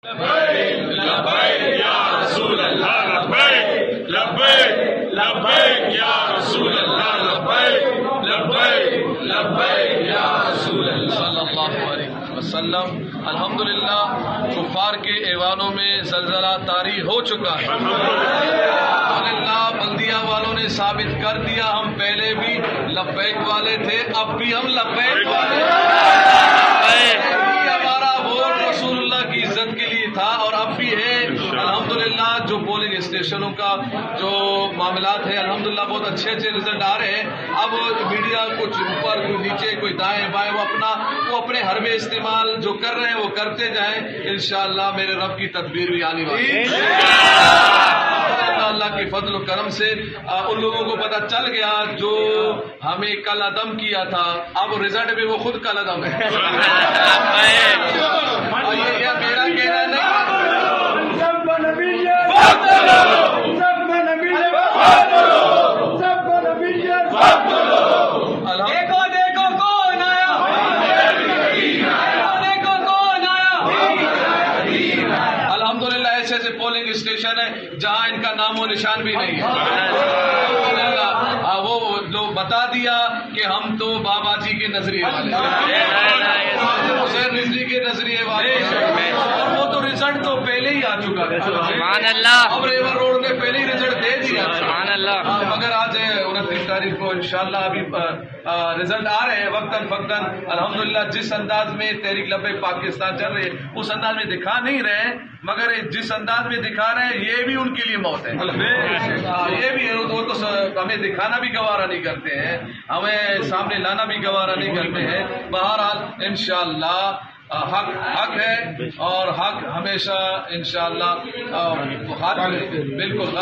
لبیک یا رسول اللہ لبیک لبیک لبیک یا رسول اللہ لبیک لبیک لبیک یا رسول اللہ صلی اللہ علیہ وسلم۔ الحمدللہ کفار کے ایوانوں میں زلزلہ طاری ہو چکا ہے۔ الحمدللہ بلدیہ والوں نے ثابت کر دیا ہم پہلے بھی لبیک والے تھے، اب بھی ہم لبیک والے ہمارا ووٹ رسول اللہ کی عزت کے لیے تھا اور اب بھی ہے۔ الحمدللہ جو پولنگ اسٹیشنوں کا جو معاملات ہے الحمدللہ بہت اچھے رزلٹ آ رہے ہیں۔ اب میڈیا کچھ اوپر کوئی نیچے کوئی دائیں بائیں وہ اپنے حربے استعمال جو کر رہے ہیں وہ کرتے جائیں، انشاءاللہ میرے رب کی تدبیر بھی آنے والی ہے۔ اللہ کے فضل و کرم سے ان لوگوں کو پتہ چل گیا جو ہمیں کل عدم کیا تھا، اب رزلٹ بھی وہ خود کل عدم ہے۔ یہ میرا کہنا نہیں، الحمدللہ ایسے ایسے پولنگ اسٹیشن ہے جہاں ان کا نام و نشان بھی نہیں ہے۔ وہ لوگ بتا دیا کہ ہم تو بابا جی کے نظریے والے حسین رضوی کے نظریے والے، وہ تو رزلٹ تو پہلے ہی آ چکا ہے۔ سبحان اللہ۔ اب ریور روڈ نے پہلے ہی رزلٹ دے دیا۔ سبحان اللہ۔ مگر آج 29 تاریخ کو انشاءاللہ ابھی رزلٹ آ رہے ہیں وقتاً فوقتاً۔ الحمدللہ جس انداز میں تحریک لبیک پاکستان چل رہی ہے اس انداز میں دکھا نہیں رہے، مگر جس انداز میں دکھا رہے ہیں یہ بھی ان کے لیے موت ہے۔ یہ بھی وہ تو ہمیں دکھانا بھی گوارا نہیں کرتے ہیں، ہمیں سامنے لانا بھی گوارا نہیں کرتے ہیں۔ بہرحال انشاءاللہ حق ہے اور حق ہمیشہ انشاءاللہ بالکل